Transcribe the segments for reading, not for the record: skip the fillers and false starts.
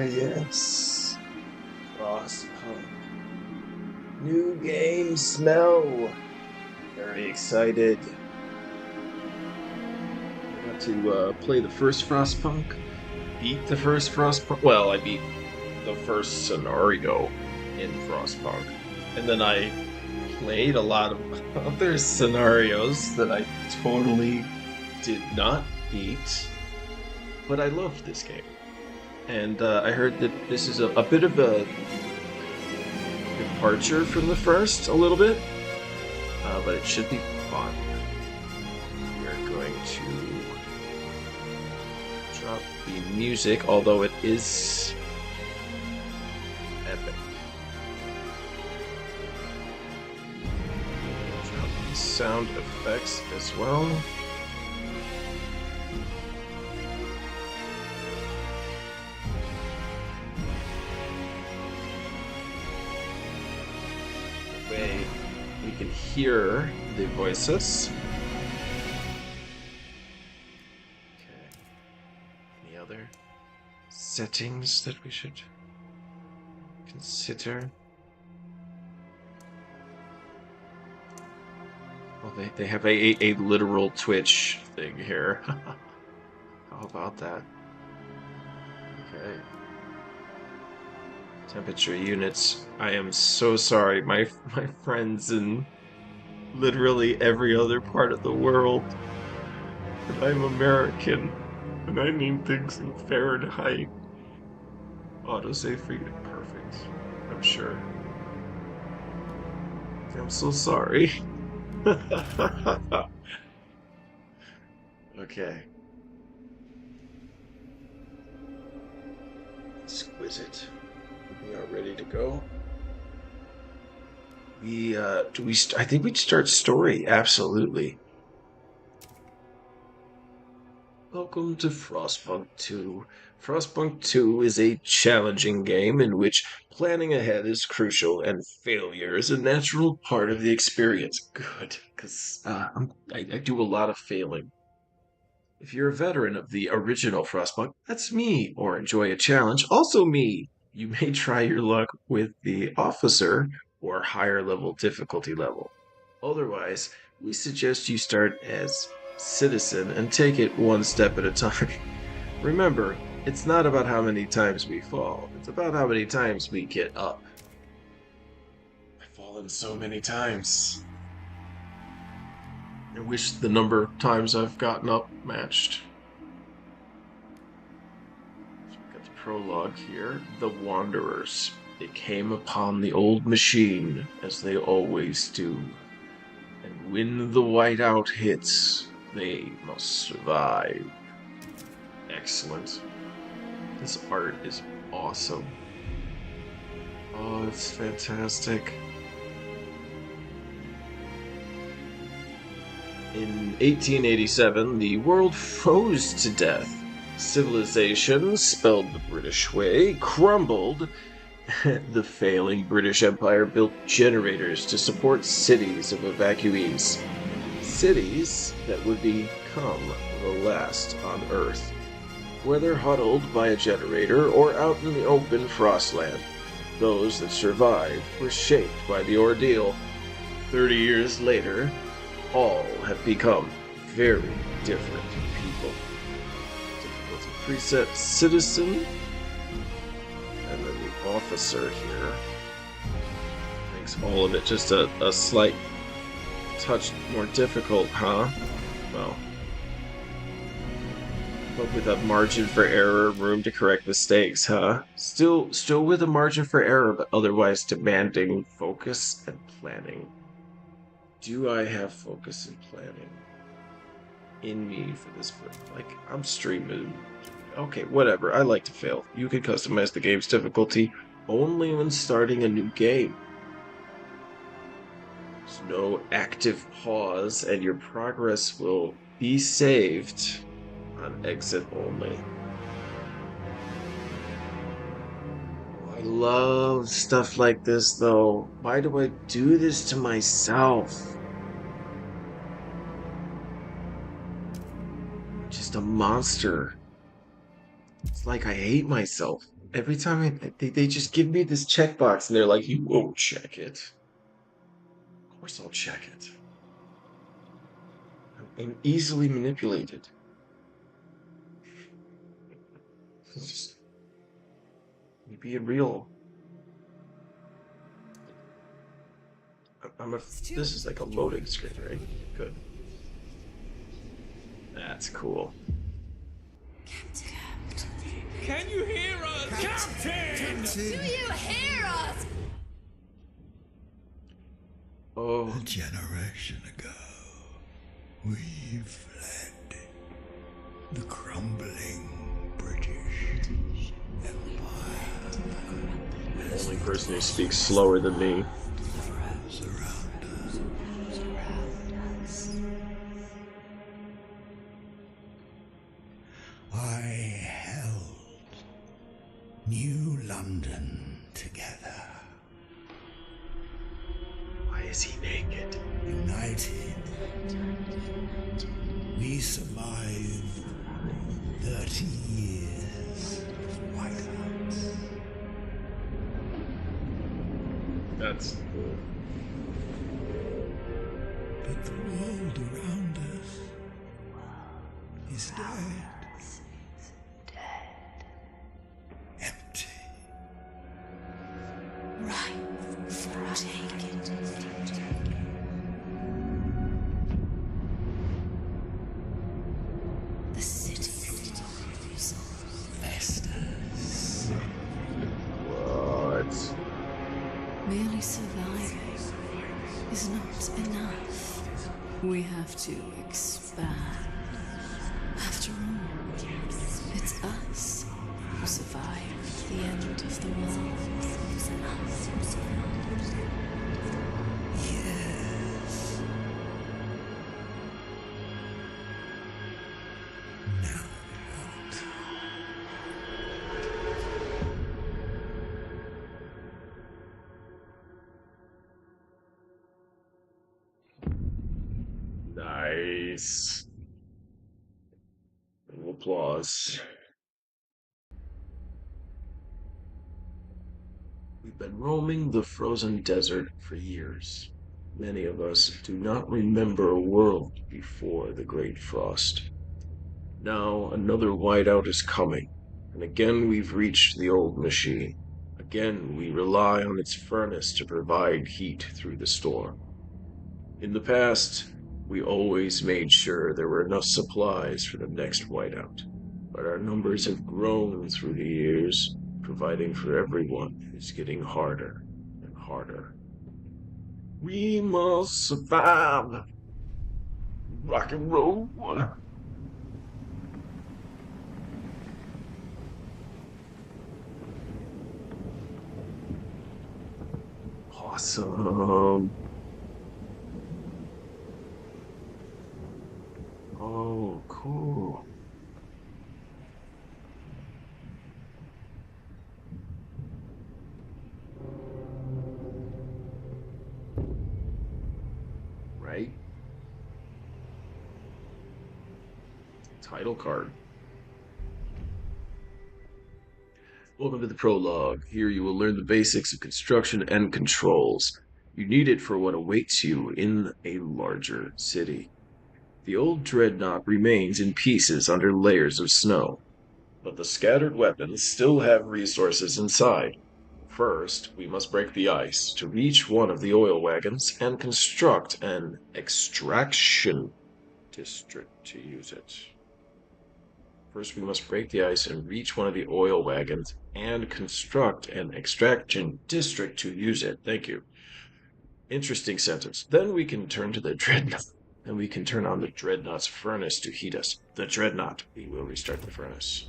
yes. Frostpunk. New game smell. Very excited. I got to play the first Frostpunk. Beat the first Frostpunk. Well, I beat the first scenario in Frostpunk. And then I played a lot of other scenarios that I totally did not beat. But I loved this game. And I heard that this is a bit of a departure from the first, a little bit. But it should be fun. We're going to drop the music, although it is epic. Drop the sound effects as well. We can hear the voices. Okay. Any other settings that we should consider? Well, they have a literal Twitch thing here. How about that? Okay. Temperature units. I am so sorry, my friends in literally every other part of the world. But I'm American, and I need things in Fahrenheit. Autosave for you. Perfect. I'm sure. I'm so sorry. Okay. Exquisite. We are ready to go. I think we'd start story, absolutely. Welcome to Frostpunk 2. Frostpunk 2 is a challenging game in which planning ahead is crucial and failure is a natural part of the experience. Good, because I do a lot of failing. If you're a veteran of the original Frostpunk, that's me, or enjoy a challenge, also me. You may try your luck with the officer or higher level difficulty level. Otherwise, we suggest you start as citizen and take it one step at a time. Remember, it's not about how many times we fall, it's about how many times we get up. I've fallen so many times. I wish the number of times I've gotten up matched. So we've got the prologue here. The Wanderers. They came upon the old machine, as they always do. And when the whiteout hits, they must survive. Excellent. This art is awesome. Oh, it's fantastic. In 1887, the world froze to death. Civilization, spelled the British way, crumbled. The failing British Empire built generators to support cities of evacuees. Cities that would become the last on Earth. Whether huddled by a generator or out in the open frostland, those that survived were shaped by the ordeal. 30 years later, all have become very different people. Difficulty preset citizen, and then the officer here makes all of it just a slight touch more difficult, huh? Well, but with a margin for error, room to correct mistakes, huh? Still with a margin for error, but otherwise demanding focus and planning. Do I have focus and planning in me for this? Like, I'm streaming. Okay, whatever. I like to fail. You can customize the game's difficulty only when starting a new game. There's no active pause, and your progress will be saved on exit only. I love stuff like this, though. Why do I do this to myself? I'm just a monster. It's like I hate myself Every time they just give me this checkbox and they're like, you won't check it. Of course I'll check it. I'm easily manipulated. It's just me being real. This is like a loading screen, right? Good. That's cool. Can you hear us? Captain! Do you hear us? Oh. A generation ago, we fled the crumbling British Empire. The only person who speaks slower than me. Surround us. I held New London together. Why is he naked? United, we survived 30 years of whiteouts. That's cool. But the world around us is dead. Empty. Right for taking. The city Vestas. What? Merely surviving is not enough. We have to expand. After all, it's us who survived the end of the world. Yes. Now what? Nice. Applause. We've been roaming the frozen desert for years. Many of us do not remember a world before the Great Frost. Now another whiteout is coming, and again we've reached the old machine. Again we rely on its furnace to provide heat through the storm. In the past, we always made sure there were enough supplies for the next whiteout, but our numbers have grown through the years. Providing for everyone is getting harder and harder. We must survive. Rock and roll. Awesome. Oh, cool. Right? Title card. Welcome to the prologue. Here you will learn the basics of construction and controls. You need it for what awaits you in a larger city. The old dreadnought remains in pieces under layers of snow, but the scattered weapons still have resources inside. First, we must break the ice to reach one of the oil wagons and construct an extraction district to use it. First, we must break the ice and reach one of the oil wagons and construct an extraction district to use it. Thank you. Interesting sentence. Then we can turn to the dreadnought. Then we can turn on the dreadnought's furnace to heat us. The dreadnought. We will restart the furnace.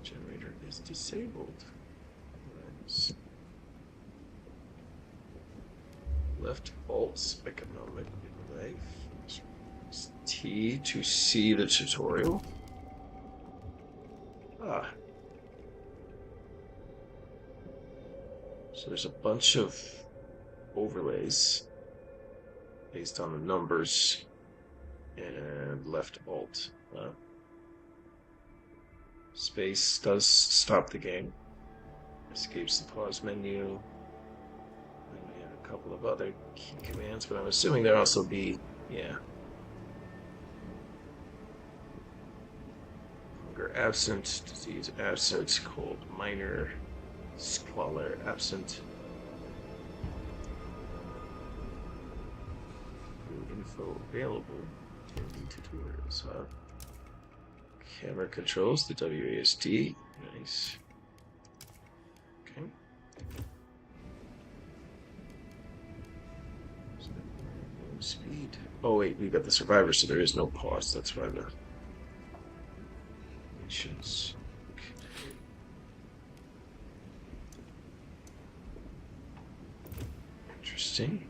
Generator is disabled. Nice. Left alt economic life. T to see the tutorial. Ah. So there's a bunch of overlays based on the numbers and left alt. Space does stop the game. Escapes the pause menu. And we have a couple of other key commands, but I'm assuming there'll also be, yeah. Hunger absent, disease absent, cold minor, squalor absent. Food info available. New tutorials, huh? Camera controls, the WASD. Nice. Okay. Speed. Oh wait, we got the survivor, so there is no pause. That's why the missions. Okay. Interesting.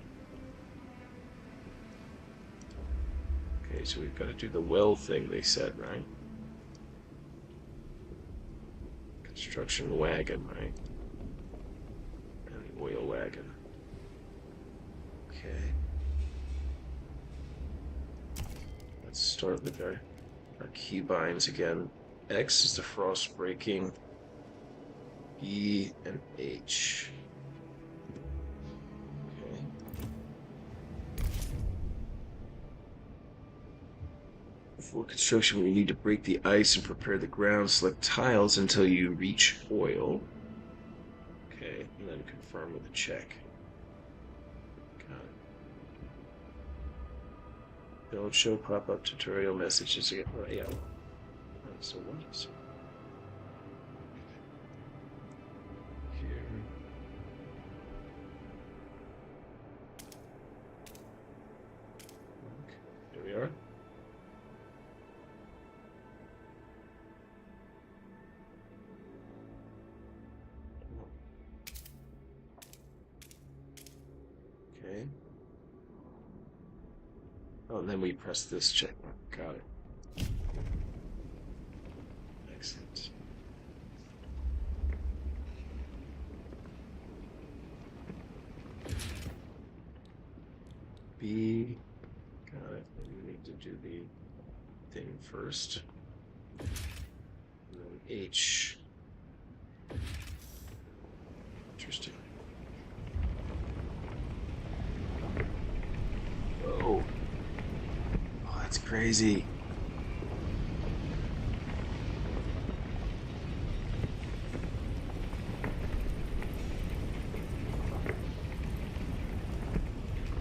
Okay, so we've got to do the well thing they said, right? Construction wagon, right? And the oil wagon. Okay. Let's start with our keybinds again. X is the frost breaking. E and H. Okay. Before construction, we need to break the ice and prepare the ground. Select tiles until you reach oil. Okay, and then confirm with a check. Got it. Don't show pop-up tutorial messages again. Oh, yeah. So what is here? Okay, here we are. Okay. Oh, and then we press this check mark. Got it. Excellent. B. Got it. We need to do the thing first. And then H. Interesting. Oh. Oh, that's crazy.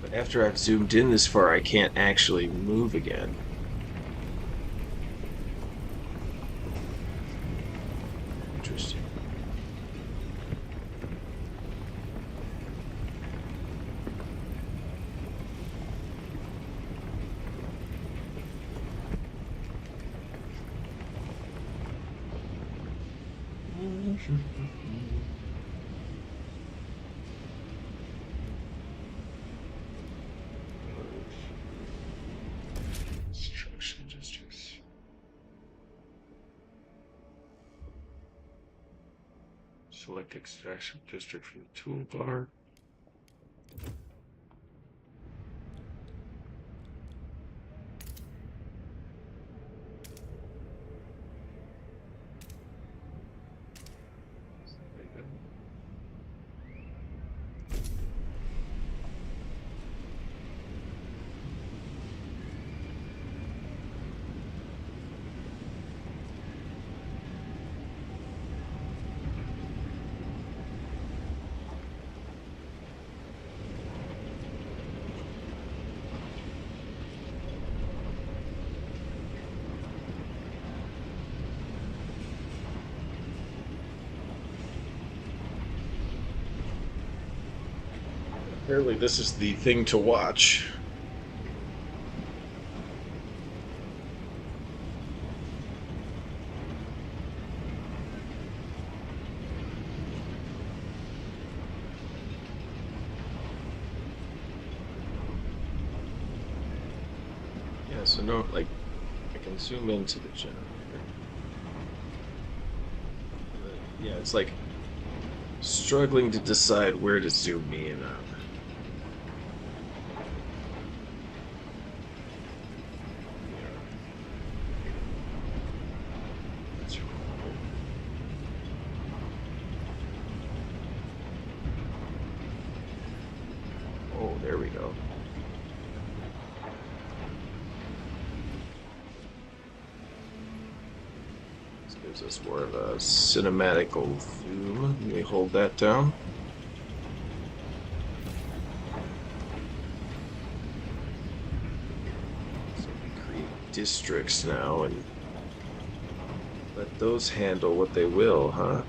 But after I've zoomed in this far, I can't actually move again. Interesting. Construction districts. Select extraction district from the toolbar. There you go. Apparently, this is the thing to watch. Yeah, so no, like, I can zoom into the generator. Yeah, it's like struggling to decide where to zoom me in on. That's cool. This gives us more of a cinematical zoom. Let me hold that down. So we create districts now and let those handle what they will, huh?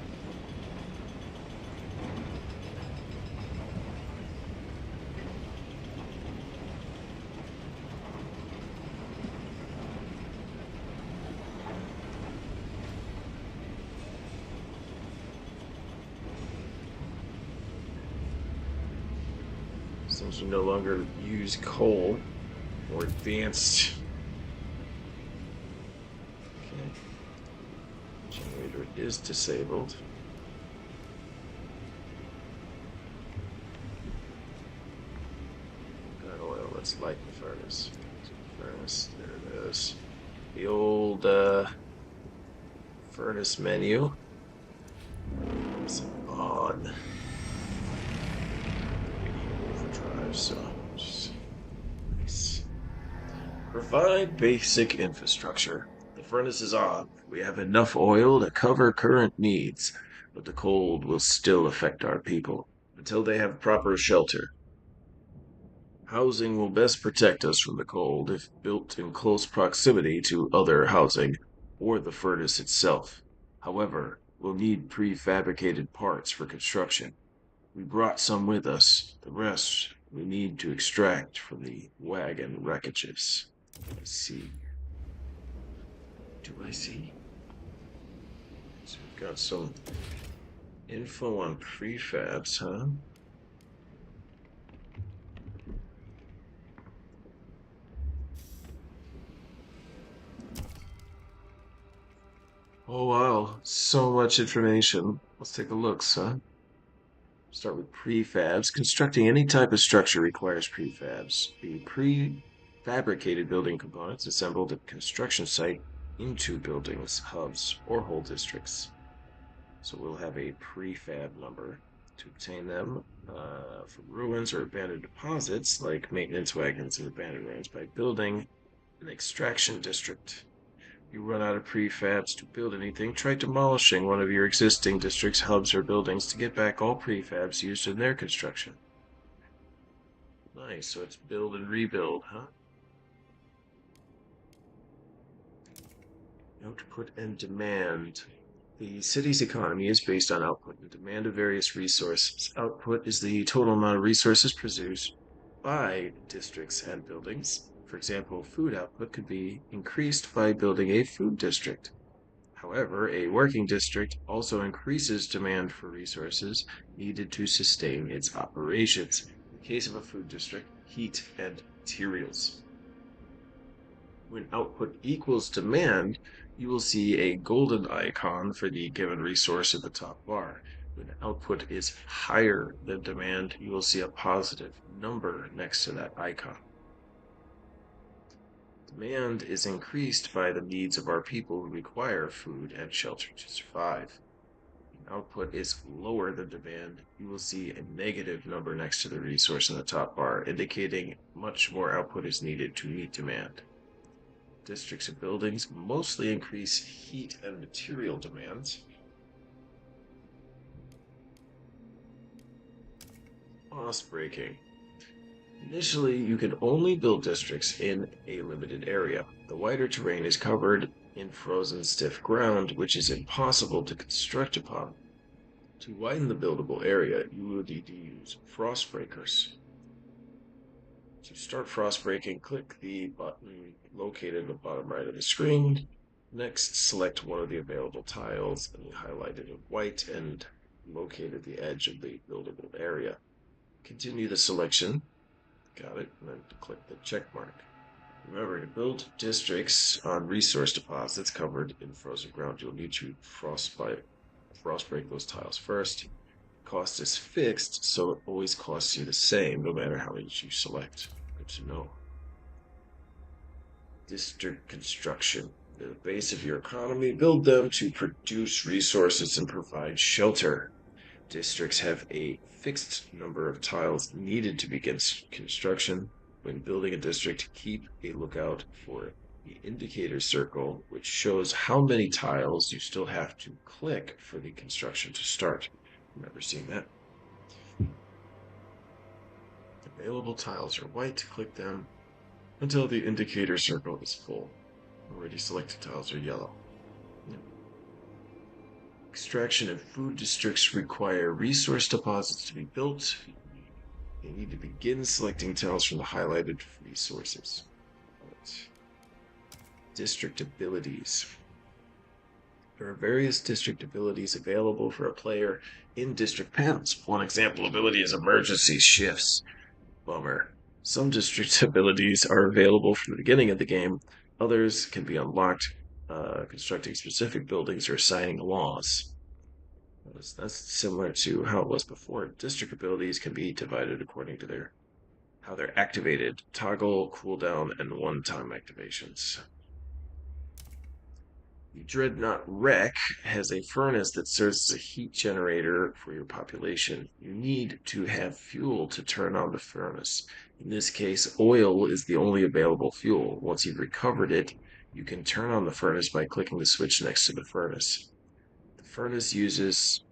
Since we no longer use coal or advanced. Okay. Generator is disabled. Got oil. Let's light the furnace. Furnace. There it is. The old furnace menu. It's on. Overdrive. So just nice. Provide basic infrastructure. The furnace is on. We have enough oil to cover current needs, but the cold will still affect our people until they have proper shelter. Housing will best protect us from the cold if built in close proximity to other housing or the furnace itself. However, we'll need prefabricated parts for construction. We brought some with us. The rest we need to extract from the wagon wreckages. Let's see. Do I see? So we've got some info on prefabs, huh? Oh wow, so much information. Let's take a look, son. Start with prefabs. Constructing any type of structure requires prefabs. The prefabricated building components assembled at construction site into buildings, hubs, or whole districts. So we'll have a prefab number to obtain them from ruins or abandoned deposits, like maintenance wagons and abandoned ruins, by building an extraction district. You run out of prefabs to build anything, try demolishing one of your existing district's hubs or buildings to get back all prefabs used in their construction. Nice, so it's build and rebuild, huh? Output and demand. The city's economy is based on output and demand of various resources. Output is the total amount of resources produced by districts and buildings. For example, food output could be increased by building a food district. However, a working district also increases demand for resources needed to sustain its operations. In the case of a food district, heat and materials. When output equals demand, you will see a golden icon for the given resource at the top bar. When output is higher than demand, you will see a positive number next to that icon. Demand is increased by the needs of our people who require food and shelter to survive. When output is lower than demand, you will see a negative number next to the resource in the top bar, indicating much more output is needed to meet demand. Districts and buildings mostly increase heat and material demands. Boss breaking. Initially, you can only build districts in a limited area. The wider terrain is covered in frozen stiff ground, which is impossible to construct upon. To widen the buildable area, you will need to use frost breakers. To start frost breaking, click the button located at the bottom right of the screen. Next, select one of the available tiles and highlight it in white and locate at the edge of the buildable area. Continue the selection. Got it. And then click the check mark. Remember, to build districts on resource deposits covered in frozen ground, you'll need to frost break those tiles first. Cost is fixed, so it always costs you the same, no matter how many you select. Good to know. District construction. They're the base of your economy. Build them to produce resources and provide shelter. Districts have a fixed number of tiles needed to begin construction. When building a district, keep a lookout for the indicator circle, which shows how many tiles you still have to click for the construction to start. Remember seeing that? Available tiles are white. Click them until the indicator circle is full. Already selected tiles are yellow. Extraction and food districts require resource deposits to be built. You need to begin selecting tiles from the highlighted resources. District abilities. There are various district abilities available for a player in district panels. One example ability is emergency shifts. Bummer. Some district abilities are available from the beginning of the game. Others can be unlocked, constructing specific buildings or assigning laws. That's similar to how it was before. District abilities can be divided according to how they're activated. Toggle, cooldown, and one-time activations. The Dreadnought Wreck has a furnace that serves as a heat generator for your population. You need to have fuel to turn on the furnace. In this case, oil is the only available fuel. Once you've recovered it, you can turn on the furnace by clicking the switch next to the furnace. The furnace uses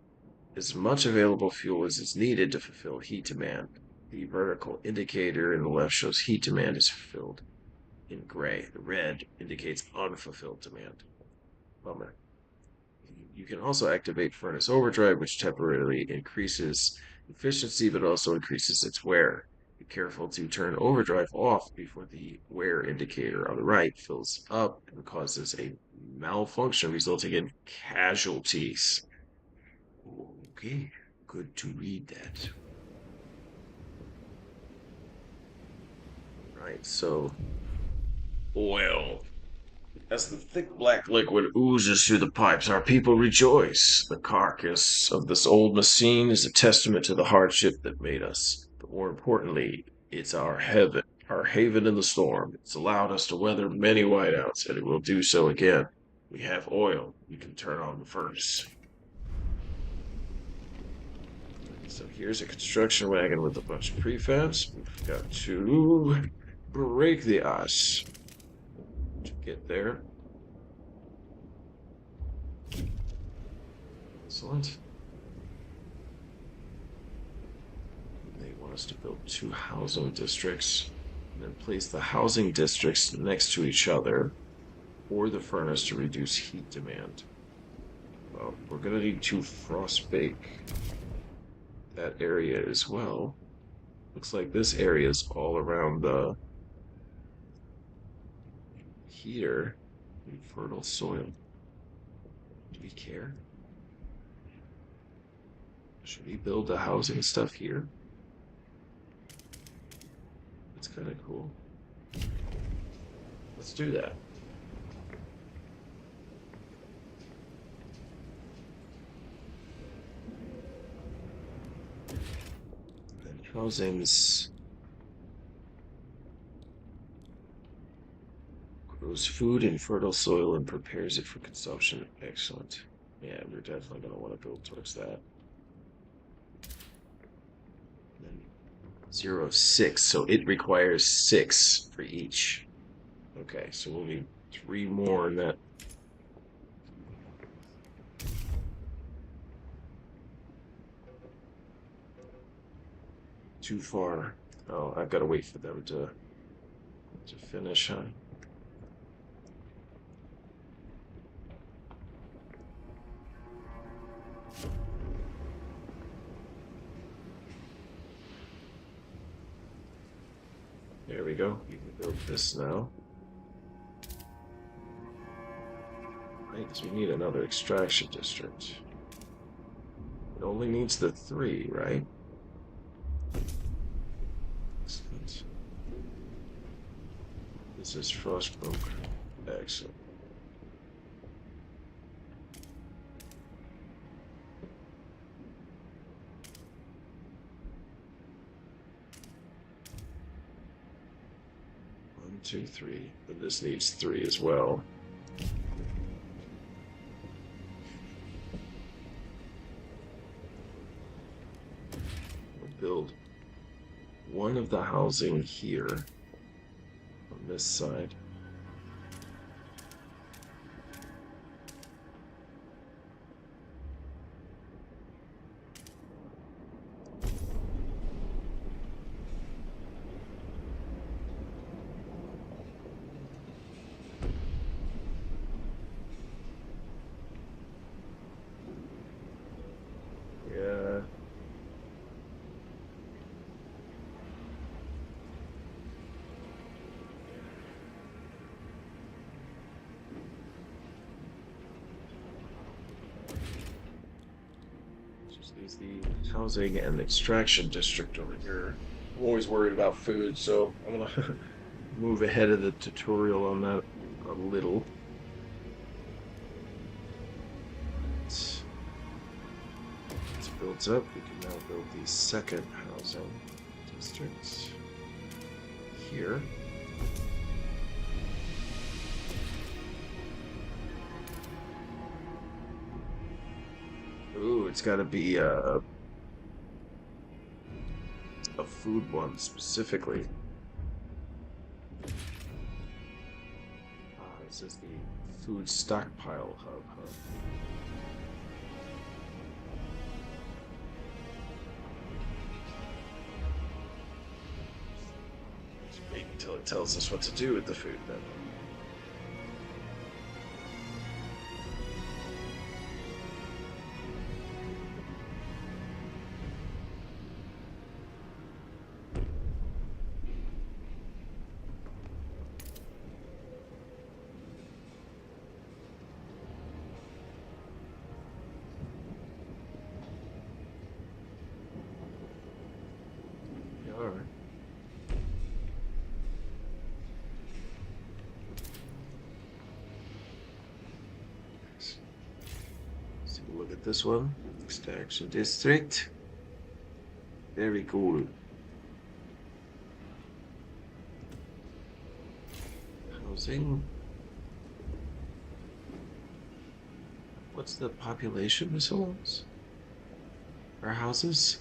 as much available fuel as is needed to fulfill heat demand. The vertical indicator in the left shows heat demand is fulfilled in gray. The red indicates unfulfilled demand. Bummer. You can also activate Furnace Overdrive, which temporarily increases efficiency but also increases its wear. Be careful to turn Overdrive off before the wear indicator on the right fills up and causes a malfunction resulting in casualties. Okay, good to read that. Right, so oil. As the thick black liquid oozes through the pipes, our people rejoice. The carcass of this old machine is a testament to the hardship that made us. But more importantly, it's our heaven, our haven in the storm. It's allowed us to weather many whiteouts, and it will do so again. We have oil. We can turn on the furnace. So here's a construction wagon with a bunch of prefabs. We've got to break the ice to get there. Excellent. They want us to build 2 housing districts and then place the housing districts next to each other or the furnace to reduce heat demand. Well, we're going to need to frostbake that area as well. Looks like this area is all around the heater and fertile soil. Do we care? Should we build the housing stuff here? That's kind of cool. Let's do that. And housings grows food in fertile soil and prepares it for consumption. Excellent. Yeah, we're definitely going to want to build towards that. 0, 6, so it requires 6 for each. Okay, so we'll need 3 more in that. Too far. Oh, I've got to wait for them to finish, huh? There we go. You can build this now. Right, because we need another extraction district. It only needs the 3, right? Excellent. This is Frostpunk. Excellent. One, 2, 3. But this needs 3 as well. We'll build one of the housing here on this side. is the housing and extraction district over here. I'm always worried about food, so I'm gonna move ahead of the tutorial on that a little. It's built up. We can now build the second housing district here. Ooh, it's got to be a food one specifically. This is the food stockpile hub. Just wait until it tells us what to do with the food then. Alright. Let's take a look at this one. Extraction district. Very cool. Housing. What's the population of homes? Or houses?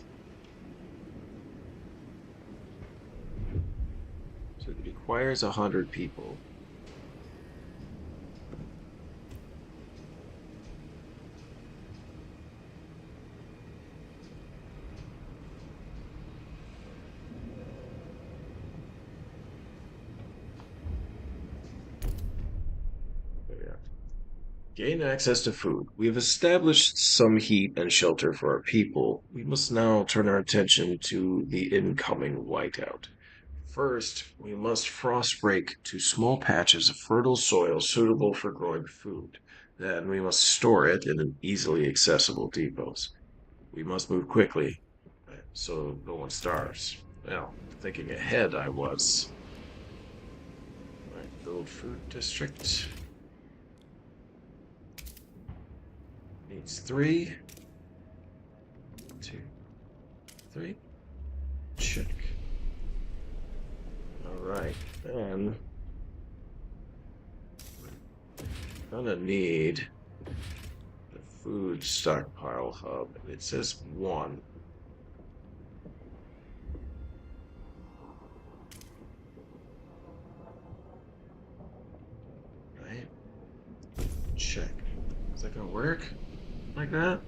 So it requires 100 people. Gain access to food. We have established some heat and shelter for our people. We must now turn our attention to the incoming whiteout. First, we must frost break to small patches of fertile soil suitable for growing food. Then we must store it in easily accessible depots. We must move quickly, so no one starves. Well, thinking ahead, I was. Right, build food district. Needs 3. 2, 3. Check. Alright, then gonna need the food stockpile hub. It says 1. Right? Check. Is that gonna work? Like that?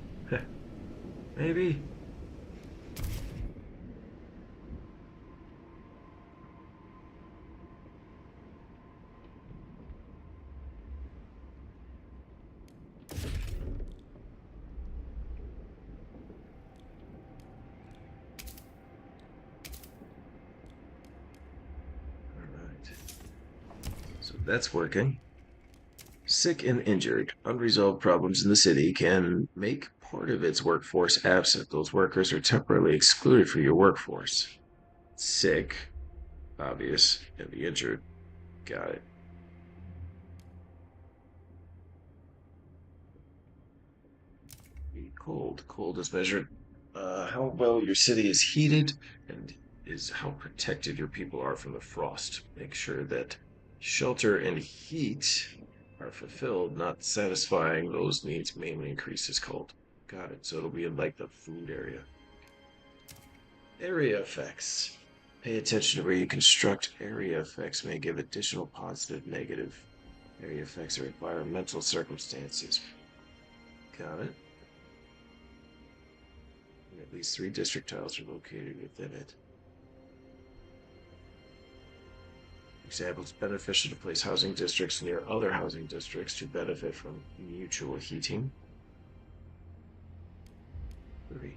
Maybe? Alright. So that's working. Sick and injured, unresolved problems in the city can make part of its workforce absent. Those workers are temporarily excluded from your workforce. Sick, obvious, and the injured. Got it. Be cold. Cold is measured how well your city is heated and is how protected your people are from the frost. Make sure that shelter and heat are fulfilled, not satisfying those needs mainly increases cold. Got it. So it'll be in like the food area. Area effects. Pay attention to where you construct. Area effects may give additional positive, negative. Area effects are environmental circumstances. Got it. And at least 3 district tiles are located within it. For example, it's beneficial to place housing districts near other housing districts to benefit from mutual heating. 3.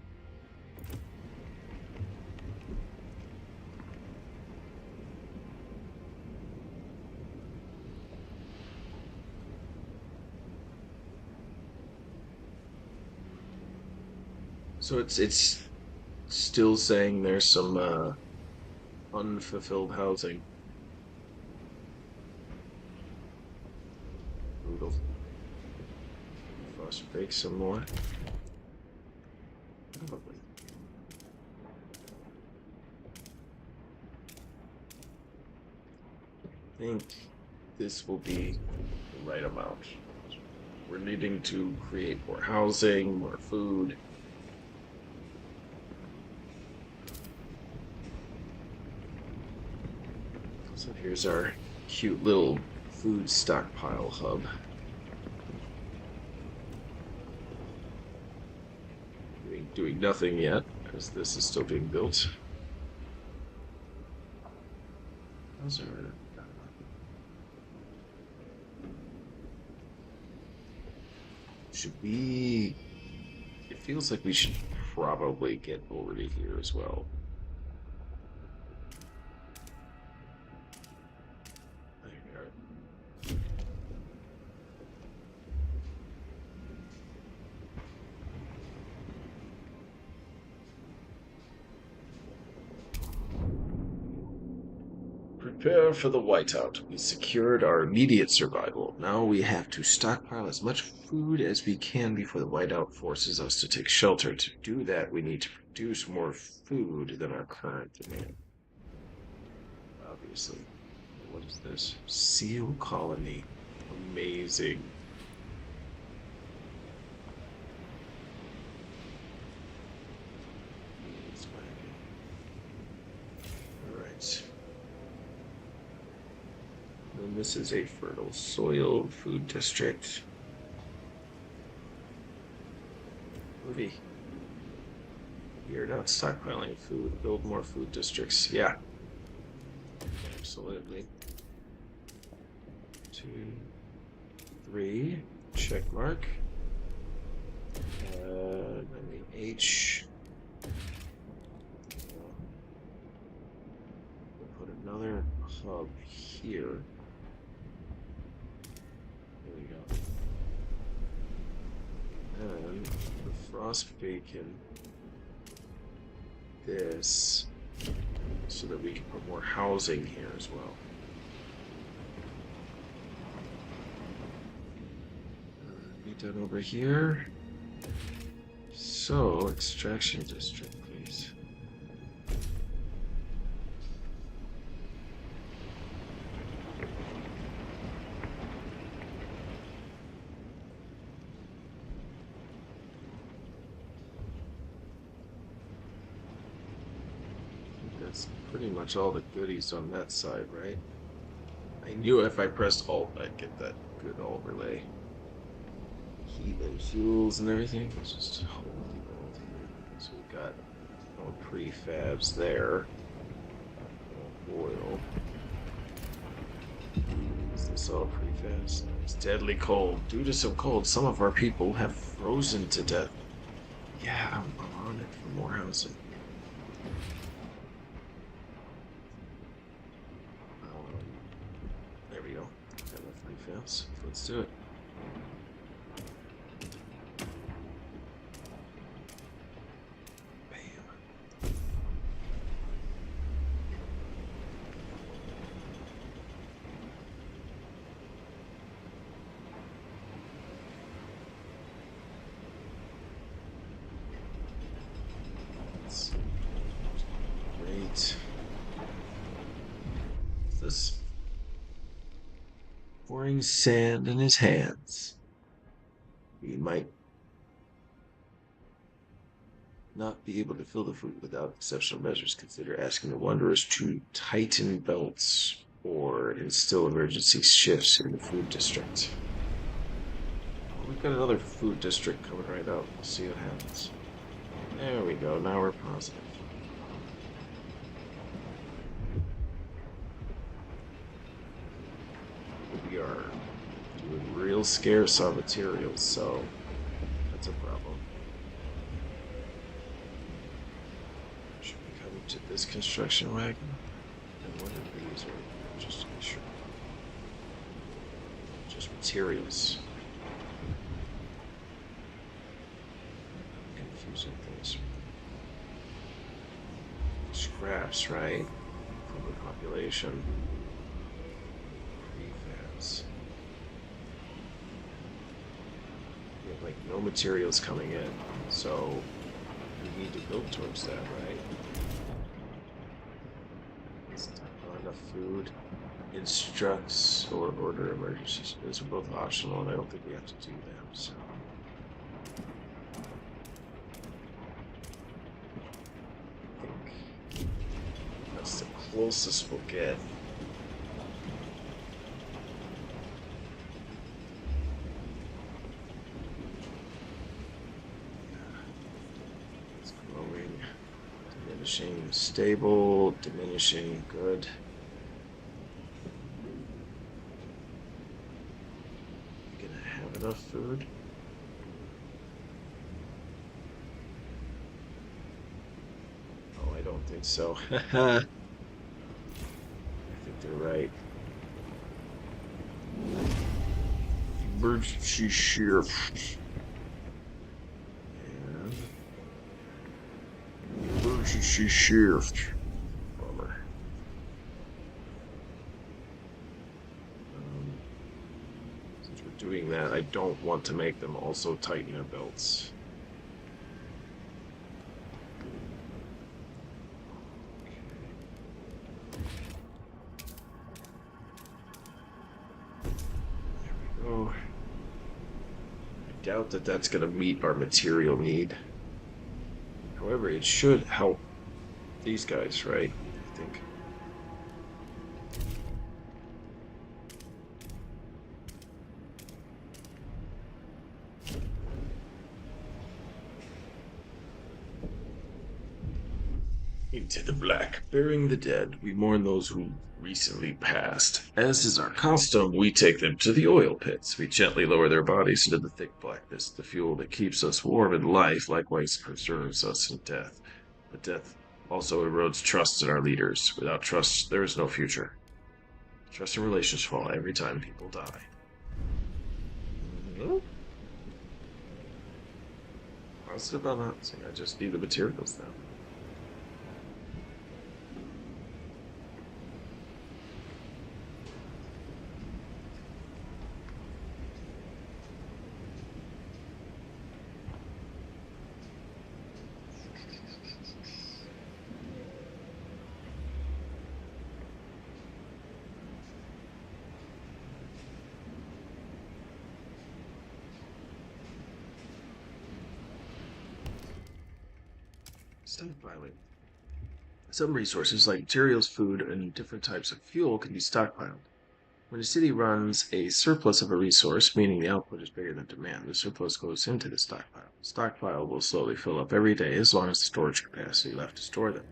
So it's still saying there's some unfulfilled housing. Brutal. Frost break some more. Probably. I think this will be the right amount. We're needing to create more housing, more food. So here's our cute little food stockpile hub. Doing nothing yet, as this is still being built. How's our... Should we... It feels like we should probably get over to here as well. Prepare for the whiteout. We secured our immediate survival. Now we have to stockpile as much food as we can before the whiteout forces us to take shelter. To do that, we need to produce more food than our current demand. Obviously. What is this? Seal colony. Amazing. Alright. And this is a fertile soil food district. Movie. We are not stockpiling food. Build more food districts. Yeah. Absolutely. 2, 3. Check mark. Then the H. We'll put another hub here. There we go. And the frost bacon. This. So that we can put more housing here as well. Be done over here. So, extraction district, please. That's pretty much all the goodies on that side, right? I knew if I pressed Alt, I'd get that good overlay. Heat and fuels and everything. It's just holy gold. So we got all prefabs there. Oil. Is this all prefabs? It's deadly cold. Due to some cold, some of our people have frozen to death. Yeah, I'm on it for more housing. There we go. Got enough prefabs. Let's do it. Great. This pouring sand in his hands. We might not be able to fill the food without exceptional measures. Consider asking the Wanderers to tighten belts or instill emergency shifts in the food district. We've got another food district coming right up. We'll see what happens. There we go. Now we're positive. We are doing real scarce on materials, so that's a problem. Should we come to this construction wagon? And what are these? Or just to be sure. Just materials. Confusing things. scraps, right? From the population. Prefabs. We have like no materials coming in, so we need to build towards that, right? Let's talk about enough food. Instructs or order emergencies. Those are both optional, and I don't think we have to do them, so. I think that's the closest we'll get. It's growing, diminishing, stable, diminishing, good. Gonna have enough food. Oh, I don't think so. I think they're right. Emergency shift. And emergency shift. Bummer. Since we're doing that, I don't want to make them also tighten their belts. Oh, I doubt that that's going to meet our material need. However, it should help these guys, right? I think. Into the black. Burying the dead, we mourn those who recently passed. As is our custom, we take them to the oil pits. We gently lower their bodies into the thick blackness. The fuel that keeps us warm in life likewise preserves us in death. But death also erodes trust in our leaders. Without trust, there is no future. Trust and relations fall every time people die. Positive about that. I just need the materials now. Stockpiling. Some resources, like materials, food, and different types of fuel, can be stockpiled. When a city runs a surplus of a resource, meaning the output is bigger than demand, the surplus goes into the stockpile. The stockpile will slowly fill up every day as long as the storage capacity left to store them.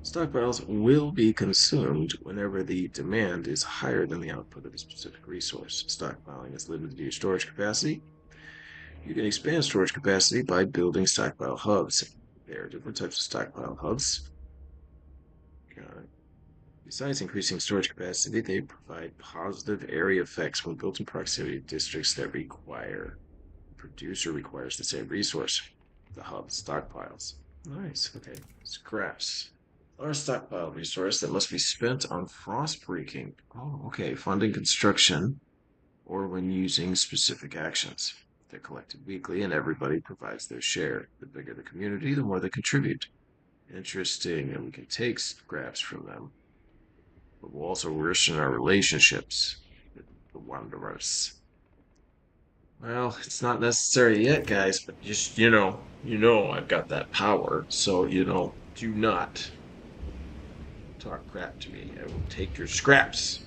Stockpiles will be consumed whenever the demand is higher than the output of a specific resource. Stockpiling is limited to your storage capacity. You can expand storage capacity by building stockpile hubs. There are different types of stockpile hubs. Besides increasing storage capacity, they provide positive area effects when built in proximity to districts that require. The producer requires the same resource. The hub stockpiles. Nice. Okay. Scraps. Our stockpile resource that must be spent on frost breaking. Oh, okay. Funding construction or when using specific actions. They're collected weekly and everybody provides their share. The bigger the community, the more they contribute. Interesting. And we can take scraps from them. But we'll also worsen our relationships with the Wanderers. Well, it's not necessary yet, guys, but just, I've got that power, so, do not talk crap to me. I will take your scraps.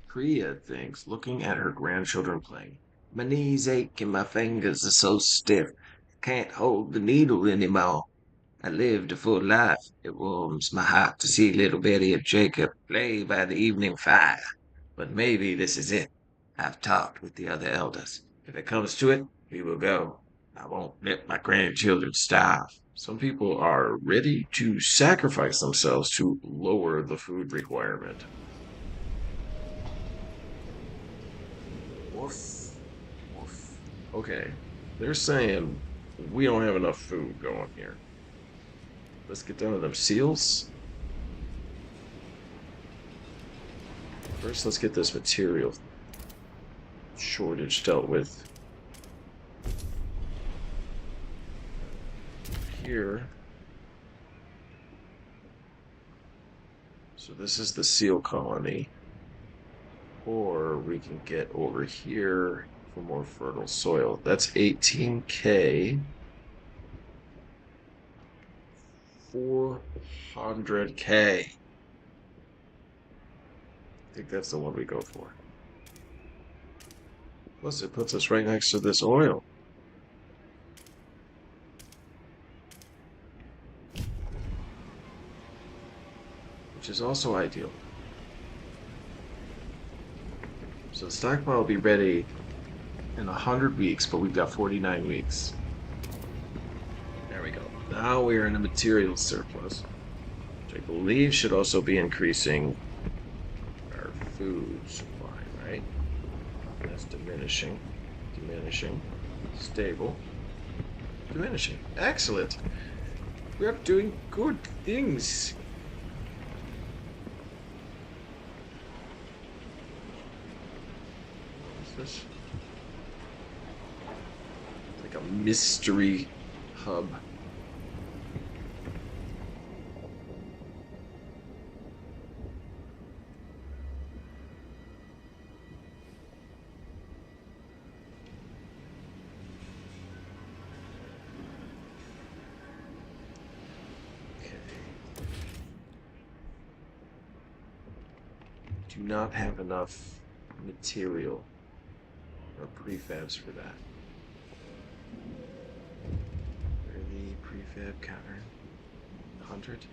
Kriya thinks, looking at her grandchildren playing. My knees ache and my fingers are so stiff. I can't hold the needle anymore. I lived a full life. It warms my heart to see little Betty and Jacob play by the evening fire. But maybe this is it. I've talked with the other elders. If it comes to it, we will go. I won't let my grandchildren starve. Some people are ready to sacrifice themselves to lower the food requirement. Woof. Woof. Okay. They're saying we don't have enough food going here. Let's get down to them seals. First, let's get this material shortage dealt with. Here. So this is the seal colony. Or we can get over here for more fertile soil. That's 18K. 400K. I think that's the one we go for. Plus, it puts us right next to this oil. Which is also ideal. So the stockpile will be ready in 100 weeks, but we've got 49 weeks. There we go. Now we are in a material surplus, which I believe should also be increasing our food supply, right? That's diminishing, diminishing, stable, diminishing. Excellent. We are doing good things. What is this? It's like a mystery hub. Do not have enough material or prefabs for that. Where are the prefab counter? 100?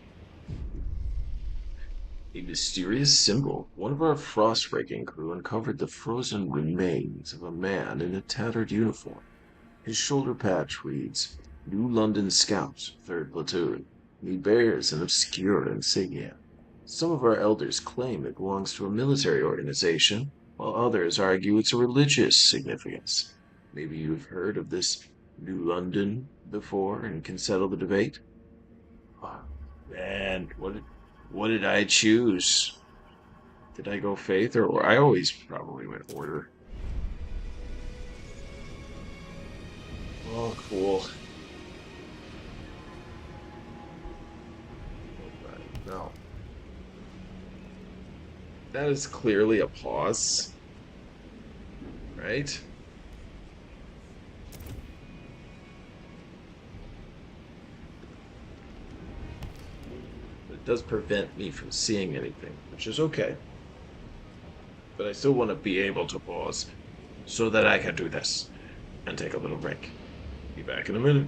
A mysterious symbol. One of our frost-breaking crew uncovered the frozen remains of a man in a tattered uniform. His shoulder patch reads, New London Scouts, 3rd Platoon. He bears an obscure insignia. Some of our elders claim it belongs to a military organization, while others argue it's a religious significance. Maybe you've heard of this New London before and can settle the debate? Oh, man, what did I choose? Did I go faith or I always probably went order? Oh, cool. No. That is clearly a pause, right? But it does prevent me from seeing anything, which is okay. But I still want to be able to pause so that I can do this and take a little break. Be back in a minute.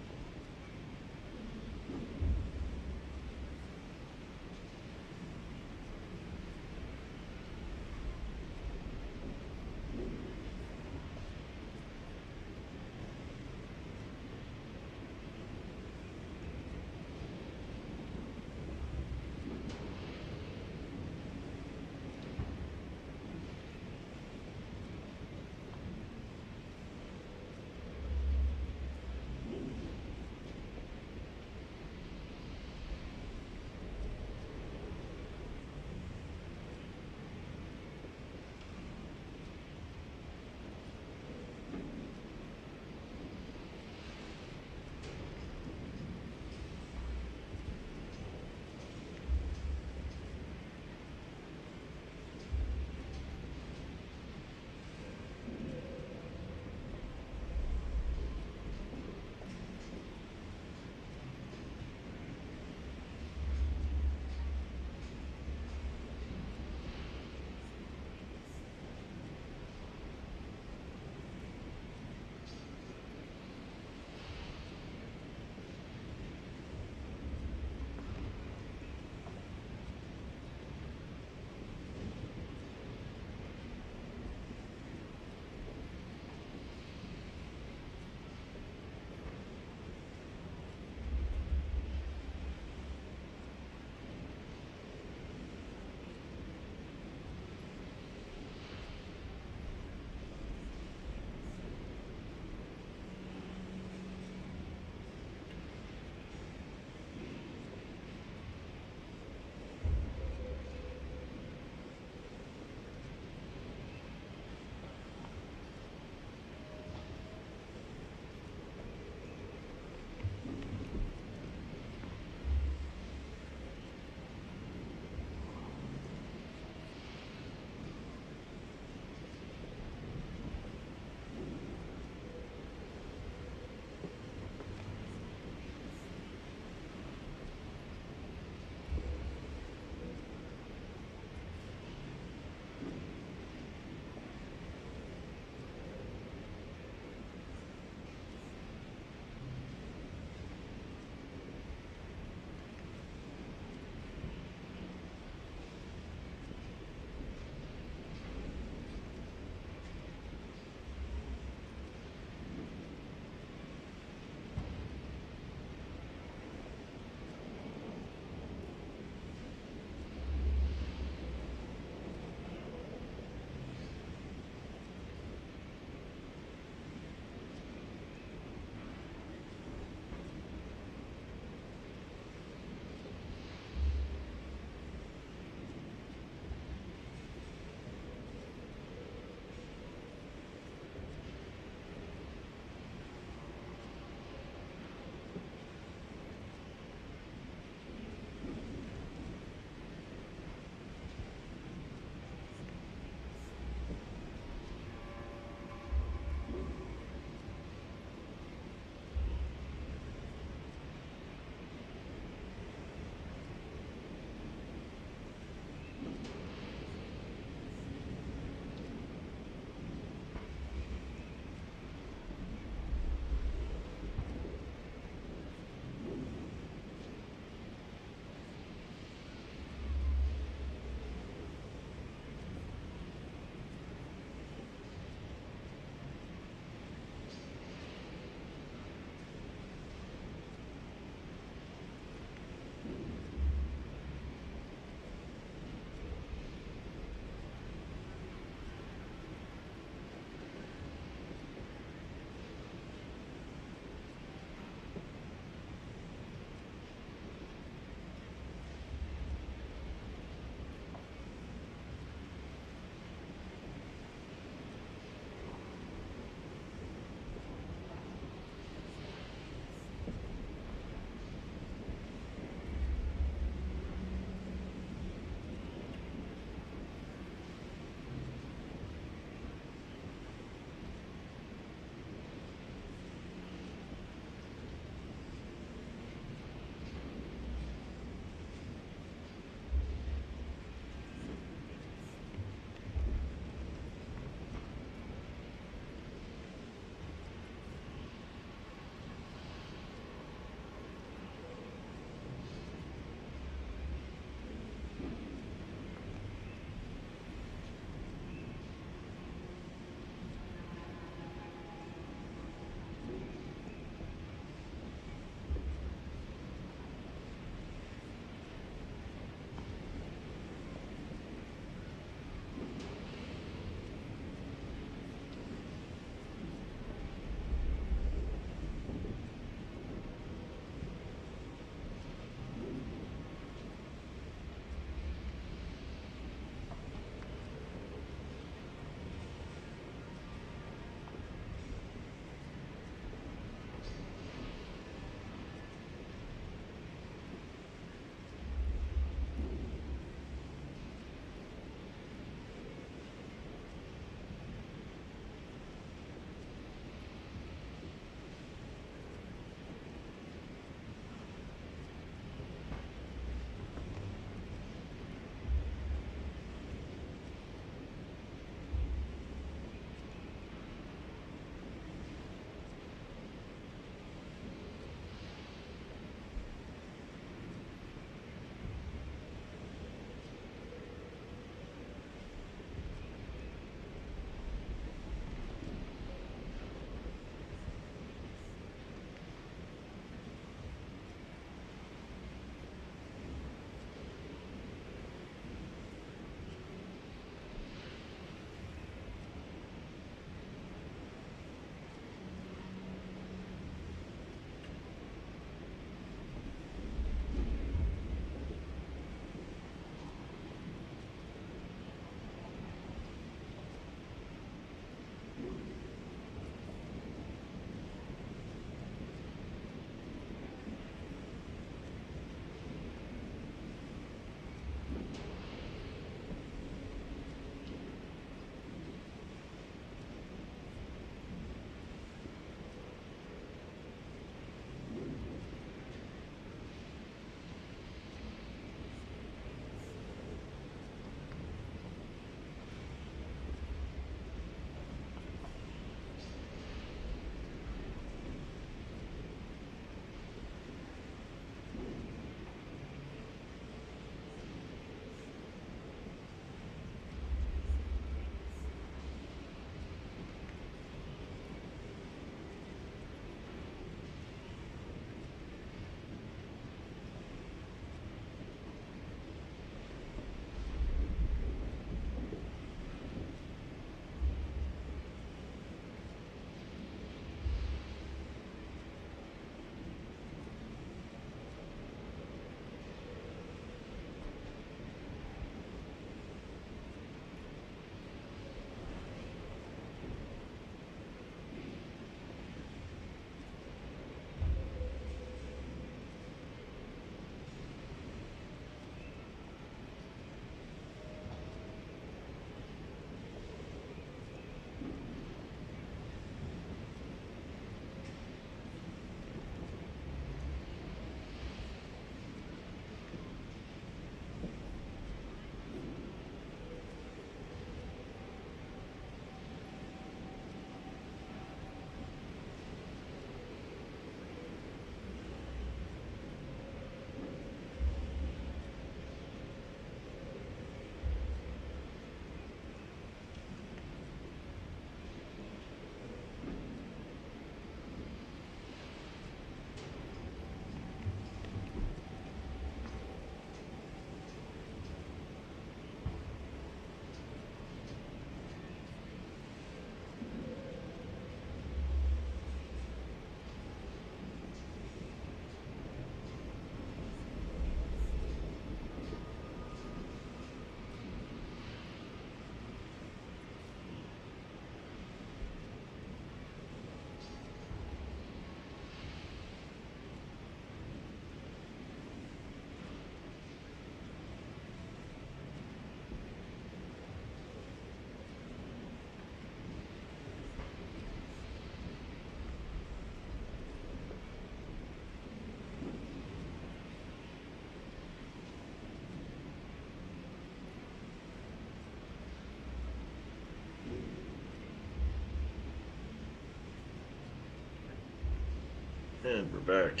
And we're back.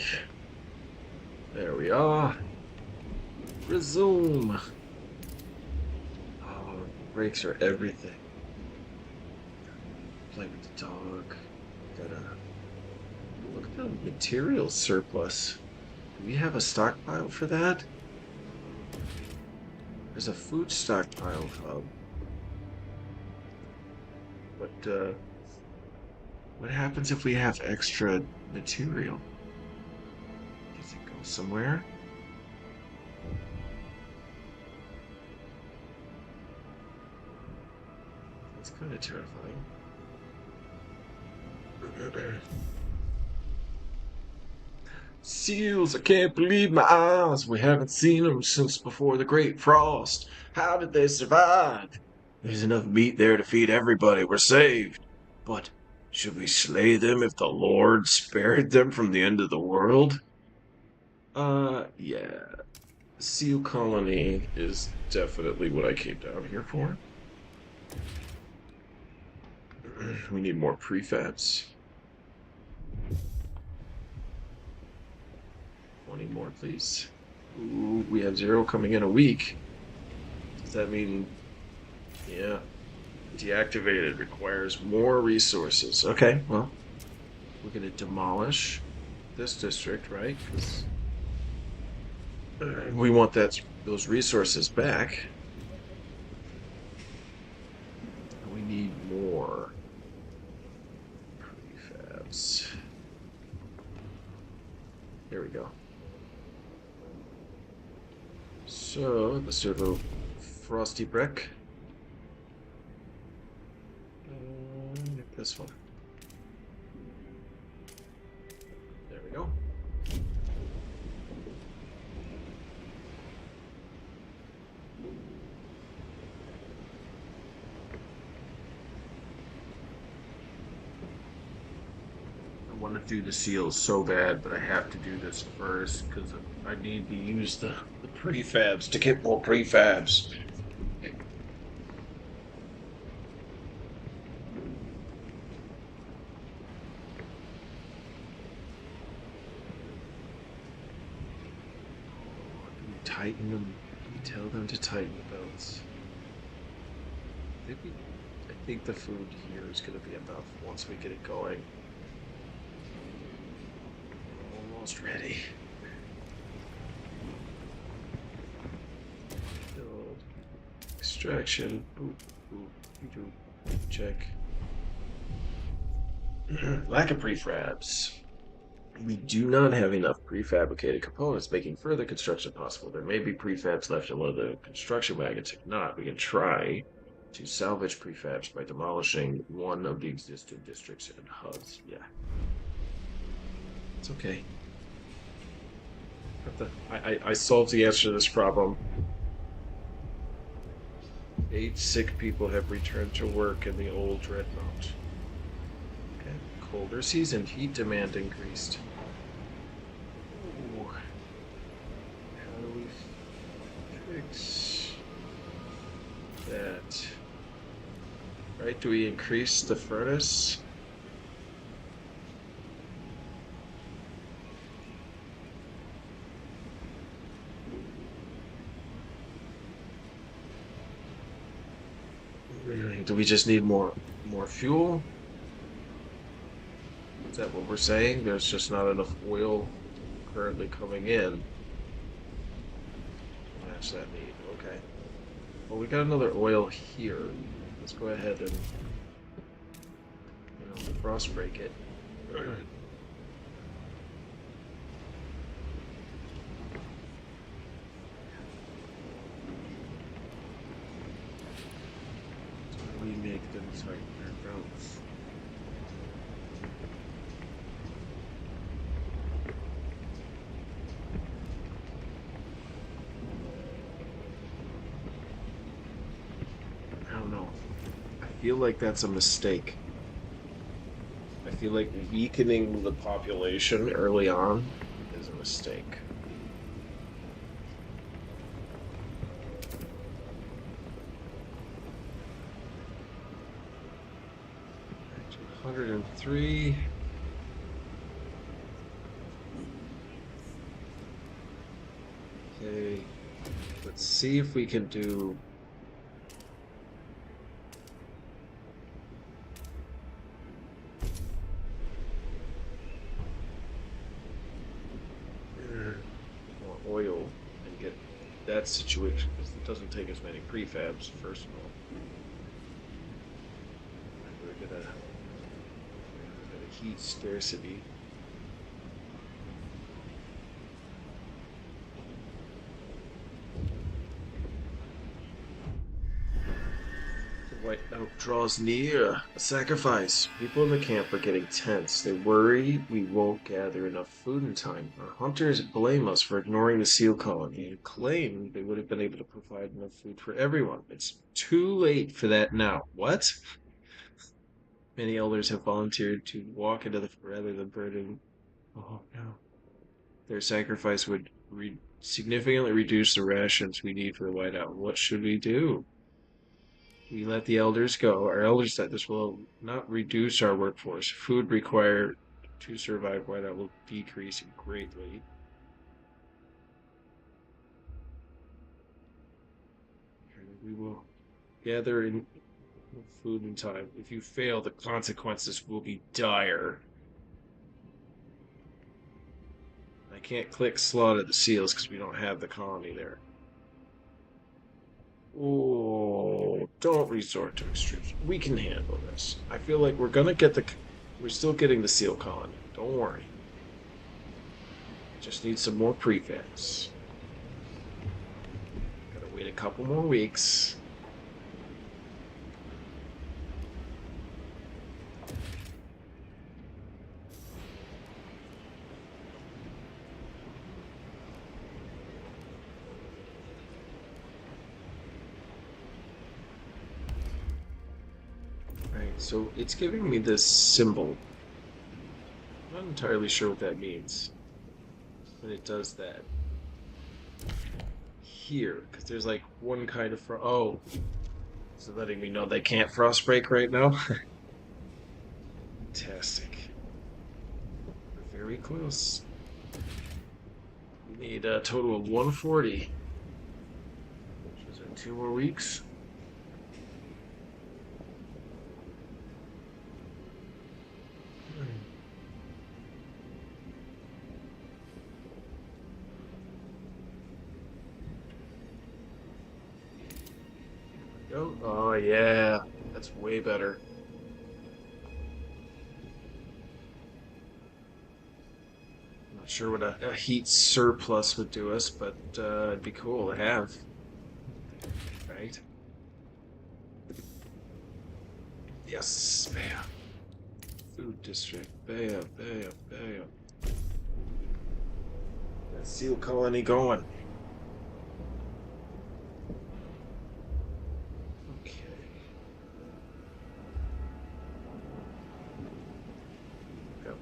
There we are. Resume. Oh, brakes are everything. Play with the dog. Gotta look at the material surplus. Do we have a stockpile for that? There's a food stockpile hub. But what happens if we have extra material? Does it go somewhere? That's kind of terrifying. Seals, I can't believe my eyes. We haven't seen them since before the Great Frost. How did they survive? There's enough meat there to feed everybody. We're saved. But should we slay them if the Lord spared them from the end of the world? Yeah. Seal colony is definitely what I came down here for. We need more prefabs. 20 more, please. Ooh, we have 0 coming in a week. Does that mean... Yeah. Deactivated requires more resources. Okay, well, we're going to demolish this district, right? Because we want those resources back. We need more prefabs. There we go. So let's do a little frosty brick. This one. There we go. I want to do the seals so bad, but I have to do this first because I need to use the prefabs to get more prefabs. Tighten them. We tell them to tighten the belts. I think the food here is going to be enough once we get it going. Almost ready. Build. Extraction. Ooh, you do. Check. Lack of prefabs. We do not have enough prefabricated components, making further construction possible. There may be prefabs left in one of the construction wagons. If not, we can try to salvage prefabs by demolishing one of the existing districts and hubs. Yeah. It's okay. I solved the answer to this problem. 8 sick people have returned to work in the old Dreadnought. Okay. Colder season, heat demand increased. Ooh. How do we fix that? Right, do we increase the furnace? Do we just need more fuel? Is that what we're saying? There's just not enough oil currently coming in. Match that need. Okay. Well, we got another oil here. Let's go ahead and frost break it. We make them tighten their belts. I don't know. I feel like that's a mistake. I feel like weakening the population early on is a mistake. 103. see if we can do. More oil and get that situation because it doesn't take as many prefabs, first of all. We're gonna heat scarcity. White oak draws near. A sacrifice. People in the camp are getting tense. They worry we won't gather enough food in time. Our hunters blame us for ignoring the seal colony and claim they would have been able to provide enough food for everyone. It's too late for that now. What? Many elders have volunteered to walk into the rather than burning. Oh no. Their sacrifice would significantly reduce the rations we need for the whiteout. What should we do? We let the elders go. Our elders said this will not reduce our workforce. Food required to survive whiteout will decrease greatly. We will gather in food in time. If you fail, the consequences will be dire. I can't click slaughter the seals because we don't have the colony there. Oh, don't resort to extremes. We can handle this. I feel like we're gonna get the. We're still getting the seal colony. Don't worry. Just need some more prefabs. Gotta wait a couple more weeks. So it's giving me this symbol. I'm not entirely sure what that means. But it does that. Here, because there's like one kind of oh. So letting me know they can't frostbreak right now. Fantastic. We're very close. We need a total of 140. Which is in 2 more weeks. Oh yeah, that's way better. I'm not sure what a heat surplus would do us, but it'd be cool to have. Right? Yes, bam. Food district, bam, bam, bam. That seal colony going.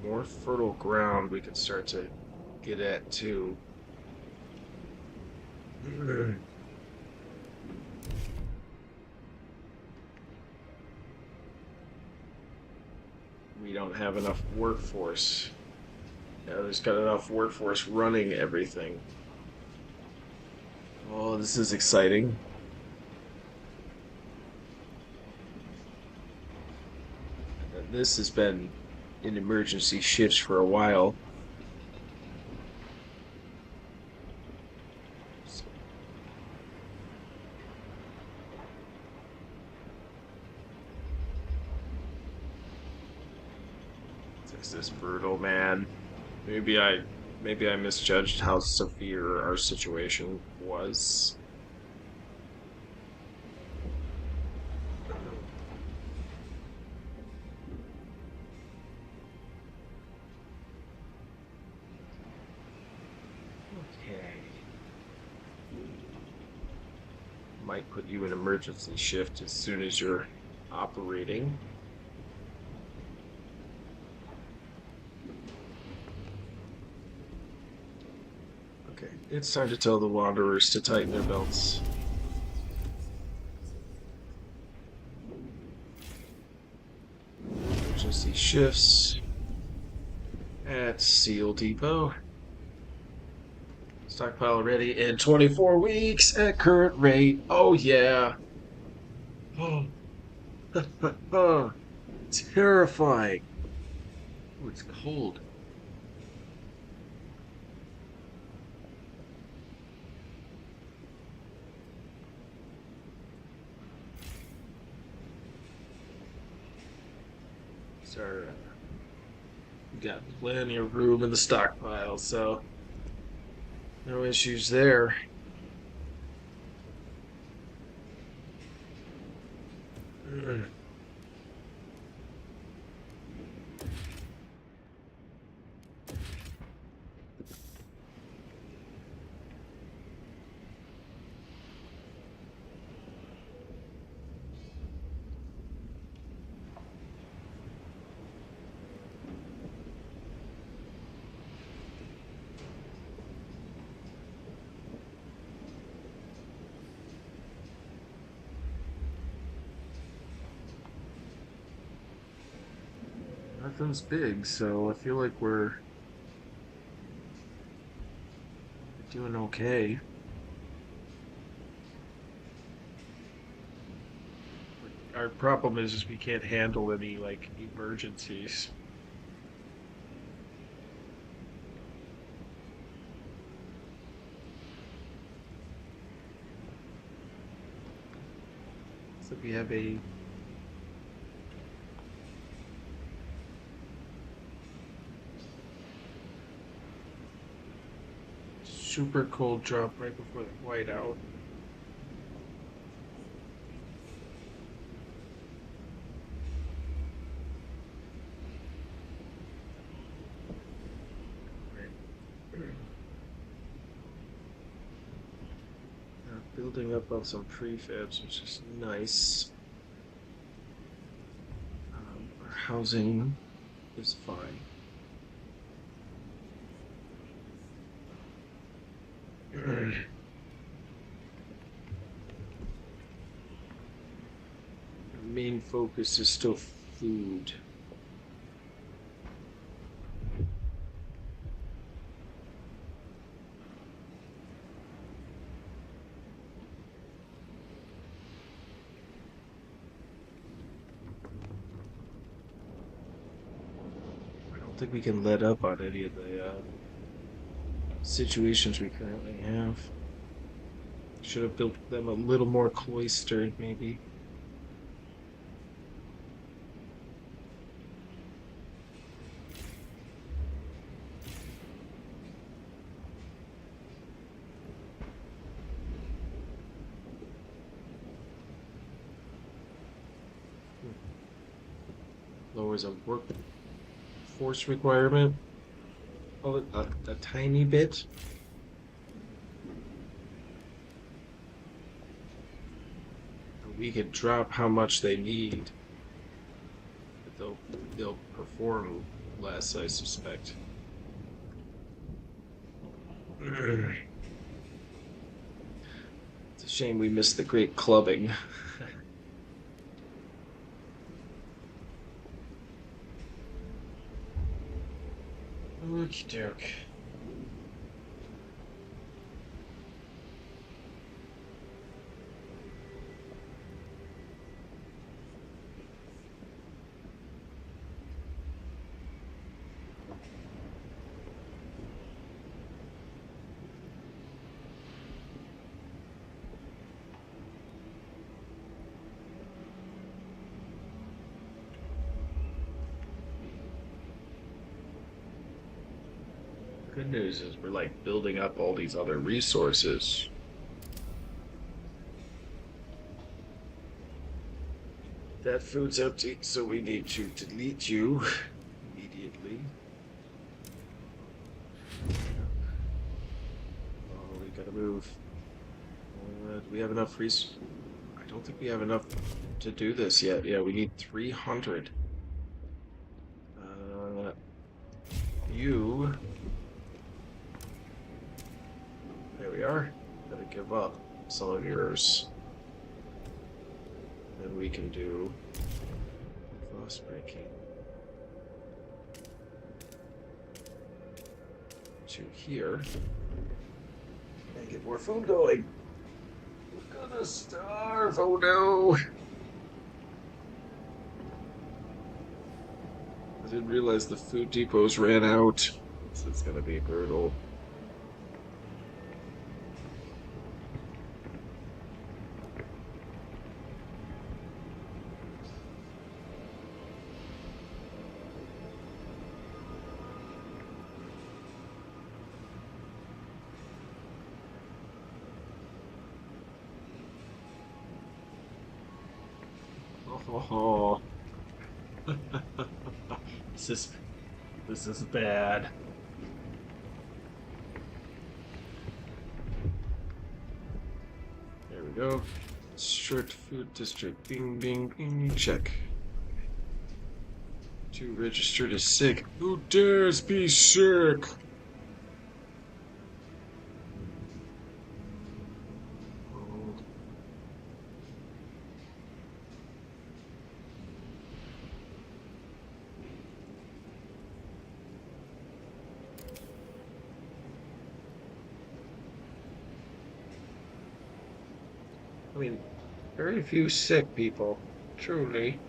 More fertile ground we can start to get at too. We don't have enough workforce. Yeah, there's got enough workforce running everything. Oh, this is exciting. And this has been in emergency shifts for a while. This is brutal, man. Maybe I misjudged how severe our situation was. Might put you in emergency shift as soon as you're operating. Okay, it's time to tell the Wanderers to tighten their belts. Emergency shifts at Seal Depot. Stockpile ready in 24 weeks at current rate. Oh, yeah. Oh, terrifying. Oh, it's cold. Sorry. We got plenty of room in the stockpile, so no issues there. Nothing's big, so I feel like we're doing okay. Our problem is we can't handle any like emergencies. So we have a super cold drop right before the whiteout. Building up on some prefabs, which is nice. Our housing is fine. Our main focus is still food. I don't think we can let up on any of the situations we currently have. Should have built them a little more cloistered, maybe. Lowers a workforce requirement. Oh, a tiny bit. We could drop how much they need, but they'll perform less, I suspect. It's a shame we missed the great clubbing. Okie doke. Good news is we're like building up all these other resources. That food's empty, so we need to delete you immediately. Oh, we gotta move. Do we have enough I don't think we have enough to do this yet. Yeah, we need 300. You. There we are. Gotta give up some of yours. Then we can do frost breaking. To here. Get more food going. We're gonna starve. Oh no. I didn't realize the food depots ran out. So it's gonna be brutal. Oh, this is this is bad. There we go. Strict food district. Bing, bing, bing. Check. Two registered as sick. Who dares be sick? Oh. I mean, very few sick people, truly.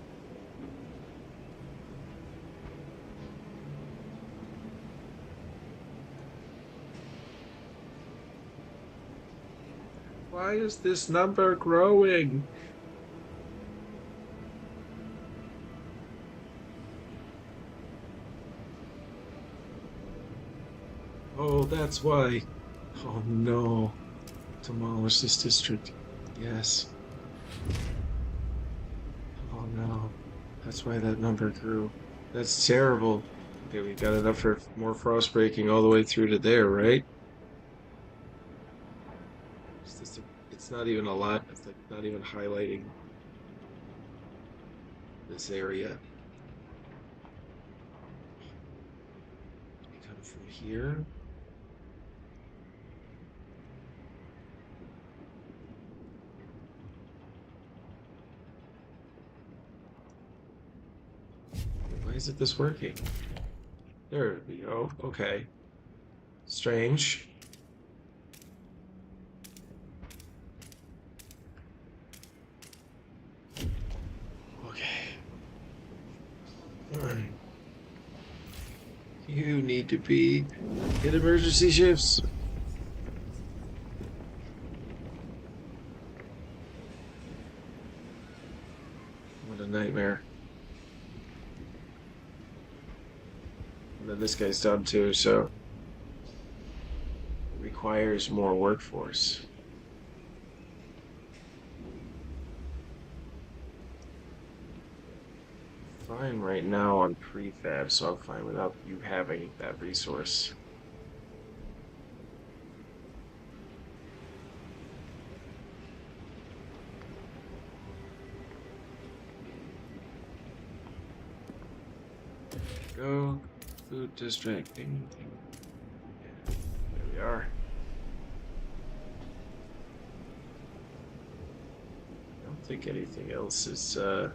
Why is this number growing? Oh, that's why. Oh no. Demolish this district. Yes. Oh no. That's why that number grew. That's terrible. Okay, we got enough for more frost breaking all the way through to there, right? It's not even a lot. It's like not even highlighting this area. We come from here. Why isn't this working? There we go. Okay. Strange. Okay. Alright. You need to be in emergency shifts. What a nightmare. And then this guy's done too, so it requires more workforce. Fine right now on prefab, so I'm fine without you having that resource. Go. Food district. Ding, ding. Yeah, there we are. I don't think anything else is of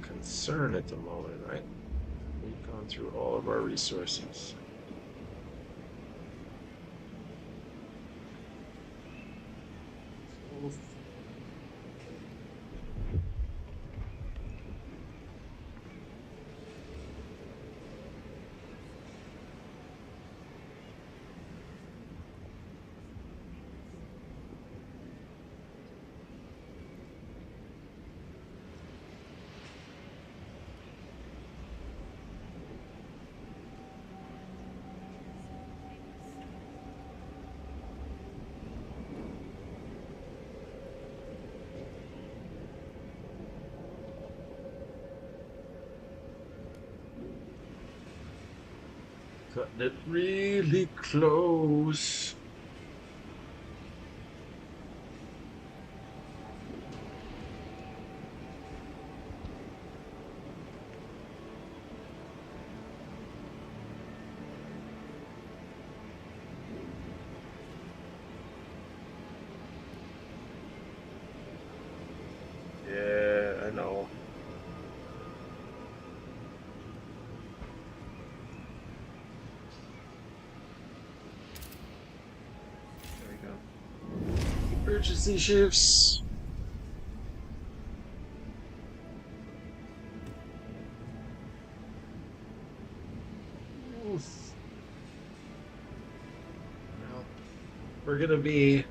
concern at the moment, right? We've gone through all of our resources. Cutting it really close. Yeah, I know. Emergency shifts. Oof. Well, we're gonna be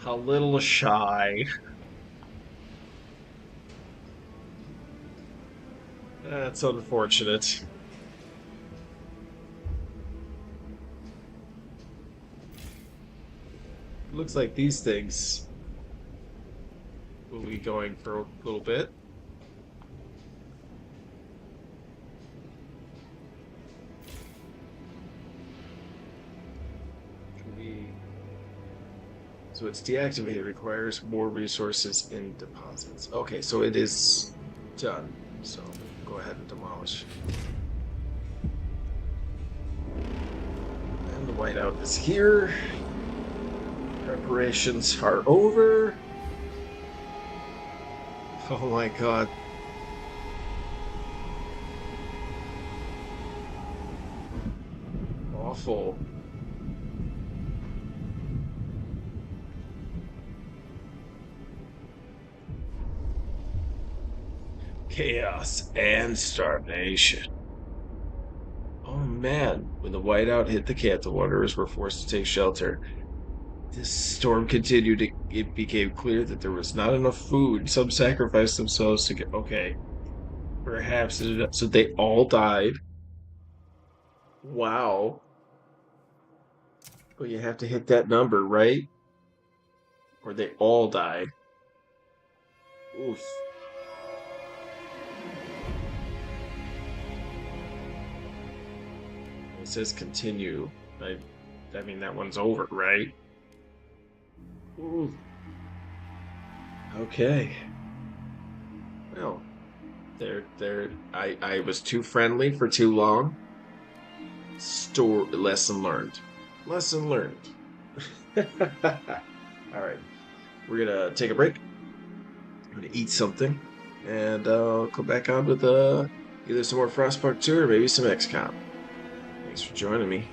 a little shy. That's unfortunate. Looks like these things will be going for a little bit. So it's deactivated, requires more resources in deposits. Okay, so it is done. So go ahead and demolish. And the whiteout is here. Preparations are over. Oh my god. Awful. Chaos and starvation. Oh man, when the whiteout hit the camp, the wanderers were forced to take shelter. This storm continued. It became clear that there was not enough food. Some sacrificed themselves to get. Okay, perhaps. So they all died. Wow. Well, you have to hit that number, right? Or they all died. Oof. It says continue. I mean, that one's over, right? Ooh. Okay. Well, I was too friendly for too long. Lesson learned. Lesson learned. All right. We're gonna take a break. I'm gonna eat something, and come back on with either some more Frostpunk 2 or maybe some XCOM. Thanks for joining me.